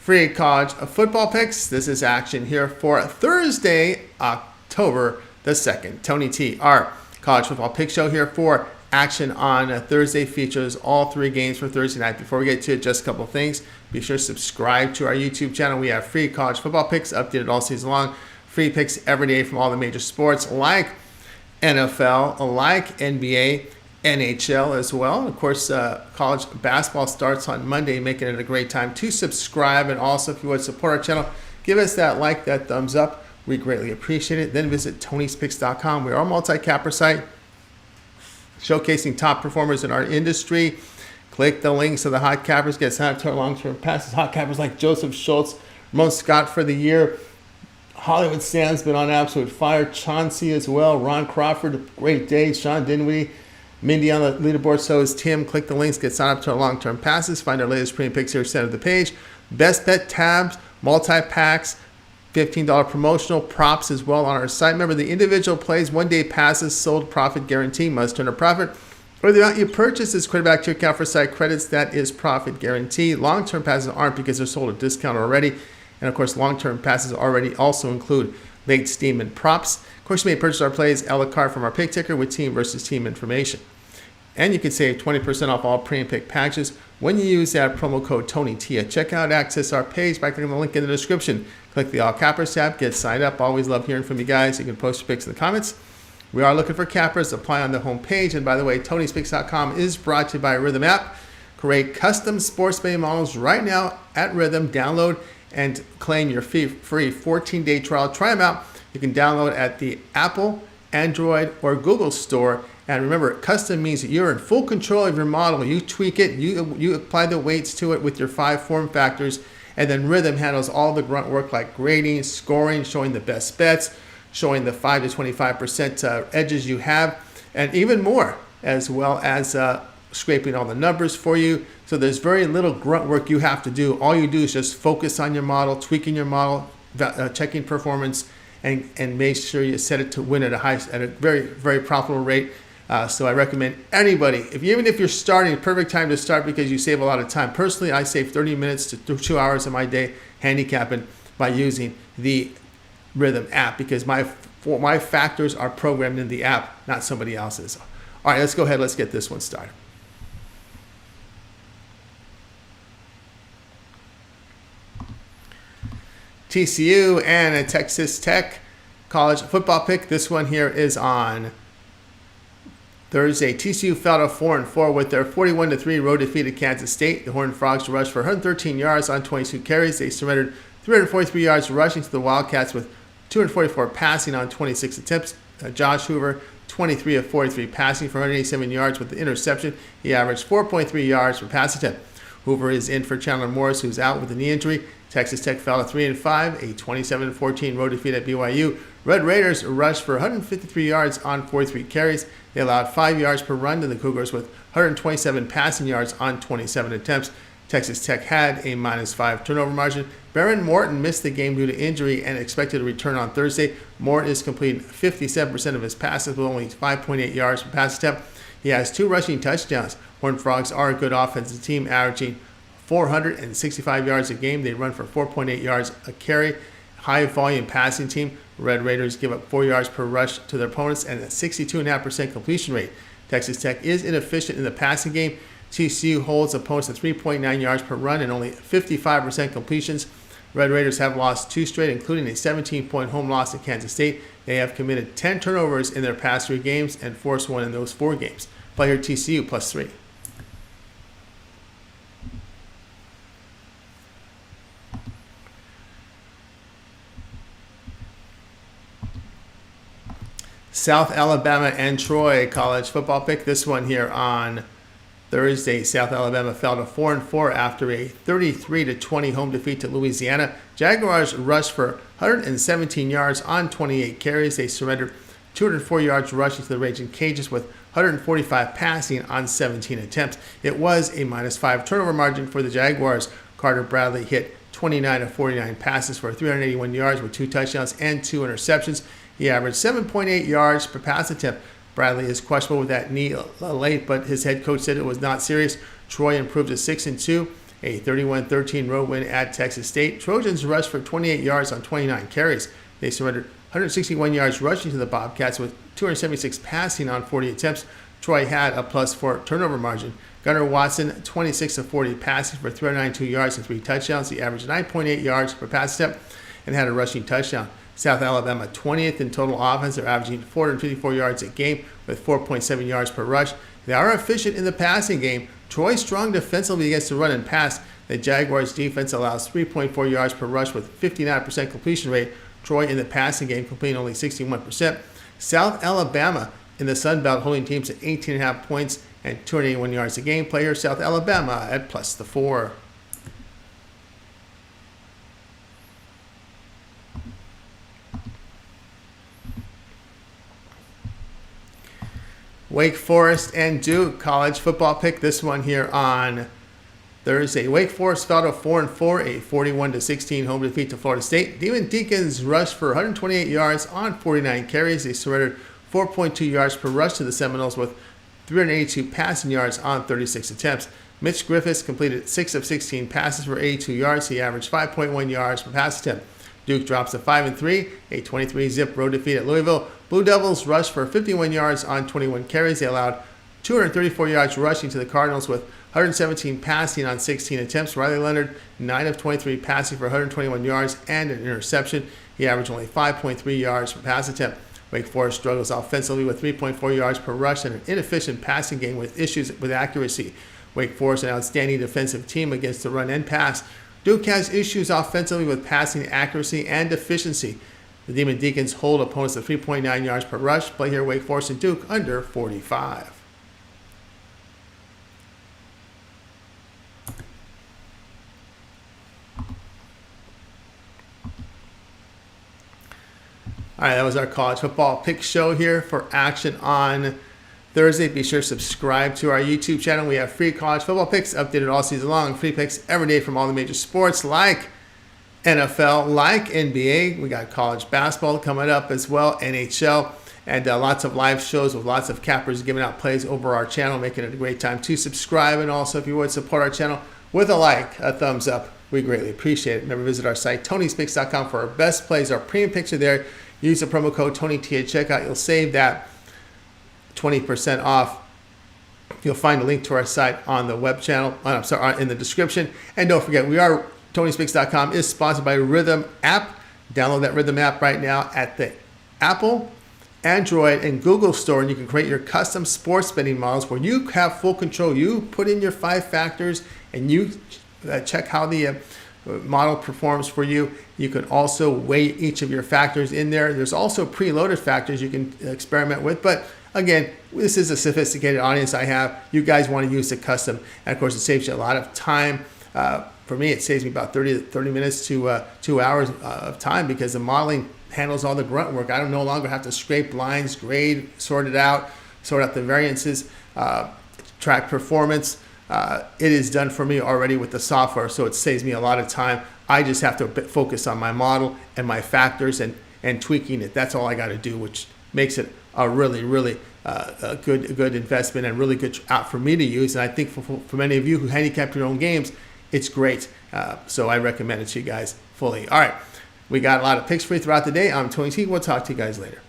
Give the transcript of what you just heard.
free college football picks. This is action here for Thursday, October the 2nd. Tony T, our college football pick show here for action on Thursday, features all three games for Thursday night. Before we get to it, just a couple of things. Be sure to subscribe to our YouTube channel. We have free college football picks updated all season long. Free picks every day from all the major sports like NFL, like NBA, NHL as well. Of course, college basketball starts on Monday, making it a great time to subscribe. And also, if you would support our channel, give us that like, that thumbs up. We greatly appreciate it. Then visit Tony'sPicks.com. We are a multi-capper site showcasing top performers in our industry. Click the links to the hot cappers. Get signed up to our long-term passes. Hot cappers like Joseph Schultz, Ramon Scott for the year. Hollywood Sam's been on absolute fire. Chauncey as well. Ron Crawford, great day. Sean Dinwiddie. Mindy on the leaderboard, so is Tim. Click the links, get signed up to our long-term passes. Find our latest premium picks here center of the page. Best bet tabs, multi-packs, $15 promotional props as well on our site. Remember, the individual plays, one-day passes, sold profit guarantee, must turn a profit. Or the amount you purchase is credited back to your account for site credits. That is profit guarantee. Long-term passes aren't because they're sold at discount already. And, of course, long-term passes already also include late steam and props. Of course, you may purchase our plays a la carte from our pick ticker with team versus team information. And you can save 20% off all premium pick packages when you use that promo code TonyT at checkout. Access our page by clicking the link in the description. Click the All Cappers tab, get signed up. Always love hearing from you guys. You can post your picks in the comments. We are looking for cappers. Apply on the home page. And by the way, Tony'sPicks.com is brought to you by Rhythm app. Create custom sports betting models right now at Rhythm. Download and claim your free 14-day trial. Try them out. You can download at the Apple, Android, or Google store. And remember, custom means that you're in full control of your model. You tweak it, you apply the weights to it with your 5 form factors, and then Rhythm handles all the grunt work like grading, scoring, showing the best bets, showing the 5 to 25% edges you have, and even more, as well as scraping all the numbers for you. So there's very little grunt work you have to do. All you do is just focus on your model, tweaking your model, checking performance, and make sure you set it to win at a very, very profitable rate. So I recommend anybody, even if you're starting, perfect time to start because you save a lot of time. Personally, I save 30 minutes to 2 hours of my day handicapping by using the Rhythm app because my factors are programmed in the app, not somebody else's. All right, let's go ahead. Let's get this one started. TCU and a Texas Tech college football pick. This one here is on Thursday. TCU fell to 4-4 with their 41-3 road defeat at Kansas State. The Horned Frogs rushed for 113 yards on 22 carries. They surrendered 343 yards rushing to the Wildcats with 244 passing on 26 attempts. Josh Hoover, 23 of 43 passing for 187 yards with the interception. He averaged 4.3 yards per pass attempt. Hoover is in for Chandler Morris, who's out with a knee injury. Texas Tech fell to 3-5, a 27-14 road defeat at BYU. Red Raiders rushed for 153 yards on 43 carries. They allowed 5 yards per run to the Cougars with 127 passing yards on 27 attempts. Texas Tech had a -5 turnover margin. Baron Morton missed the game due to injury and expected to return on Thursday. Morton is completing 57% of his passes with only 5.8 yards per pass attempt. He has 2 rushing touchdowns. Horned Frogs are a good offensive team, averaging 465 yards a game. They run for 4.8 yards a carry. High volume passing team. Red Raiders give up 4 yards per rush to their opponents and a 62.5% completion rate. Texas Tech is inefficient in the passing game. TCU holds opponents to 3.9 yards per run and only 55% completions. Red Raiders have lost 2 straight, including a 17-point home loss at Kansas State. They have committed 10 turnovers in their past 3 games and forced 1 in those 4 games. Play here TCU +3. South Alabama and Troy college football pick. This one here on Thursday. South Alabama fell to 4-4 after a 33-20 home defeat to Louisiana. Jaguars rushed for 117 yards on 28 carries. They surrendered 204 yards rushing to the Raging Cajuns with 145 passing on 17 attempts. It was a -5 turnover margin for the Jaguars. Carter Bradley hit 29 of 49 passes for 381 yards with 2 touchdowns and 2 interceptions. He averaged 7.8 yards per pass attempt. Bradley is questionable with that knee late, but his head coach said it was not serious. Troy improved to 6-2 a 31-13 road win at Texas State. Trojans rushed for 28 yards on 29 carries. They surrendered 161 yards rushing to the Bobcats with 276 passing on 40 attempts. Troy had a +4 turnover margin. Gunnar Watson, 26 of 40 passing for 392 yards and 3 touchdowns. He averaged 9.8 yards per pass attempt and had a rushing touchdown. South Alabama, 20th in total offense. They're averaging 454 yards a game with 4.7 yards per rush. They are efficient in the passing game. Troy strong defensively against the run and pass. The Jaguars defense allows 3.4 yards per rush with 59% completion rate. Troy in the passing game completing only 61%. South Alabama in the Sun Belt holding teams at 18.5 points and 281 yards a game. Play here South Alabama at +4. Wake Forest and Duke college football pick. This one here on Thursday. Wake Forest fell to 4-4, a 41-16 home defeat to Florida State. Demon Deacons rushed for 128 yards on 49 carries. They surrendered 4.2 yards per rush to the Seminoles with 382 passing yards on 36 attempts. Mitch Griffiths completed 6 of 16 passes for 82 yards. He averaged 5.1 yards per pass attempt. Duke drops to 5-3, a 23-zip road defeat at Louisville. Blue Devils rushed for 51 yards on 21 carries. They allowed 234 yards rushing to the Cardinals with 117 passing on 16 attempts. Riley Leonard, 9 of 23 passing for 121 yards and an interception. He averaged only 5.3 yards per pass attempt. Wake Forest struggles offensively with 3.4 yards per rush and an inefficient passing game with issues with accuracy. Wake Forest, an outstanding defensive team against the run and pass. Duke has issues offensively with passing accuracy and efficiency. The Demon Deacons hold opponents to 3.9 yards per rush. Play here Wake Forest and Duke under 45. All right, that was our college football pick show here for action on Thursday. Be sure to subscribe to our YouTube channel. We have free college football picks updated all season long. Free picks every day from all the major sports like NFL, like NBA. We got college basketball coming up as well, NHL, and lots of live shows with lots of cappers giving out plays over our channel, making it a great time to subscribe. And also, if you would support our channel with a like, a thumbs up, we greatly appreciate it. Remember, visit our site, Tony'sPicks.com, for our best plays. Our premium picks are there. Use the promo code TonyT at checkout. You'll save that 20% off. You'll find a link to our site on the web channel, in the description. And don't forget, Tony'sPicks.com is sponsored by Rhythm app. Download that Rhythm app right now at the Apple, Android, and Google store, and you can create your custom sports betting models where you have full control. You put in your 5 factors, and you check how the model performs for you. You can also weigh each of your factors in there. There's also preloaded factors you can experiment with, but again, this is a sophisticated audience I have. You guys want to use the custom, and of course, it saves you a lot of time. For me, it saves me about 30 minutes to 2 hours of time because the modeling handles all the grunt work. I don't no longer have to scrape lines, grade, sort out the variances, track performance. It is done for me already with the software, so it saves me a lot of time. I just have to focus on my model and my factors and tweaking it. That's all I got to do, which makes it a really, really a good investment and really good app for me to use. And I think for many of you who handicap your own games, it's great. So I recommend it to you guys fully. All right, we got a lot of picks for you throughout the day. I'm Tony T. We'll talk to you guys later.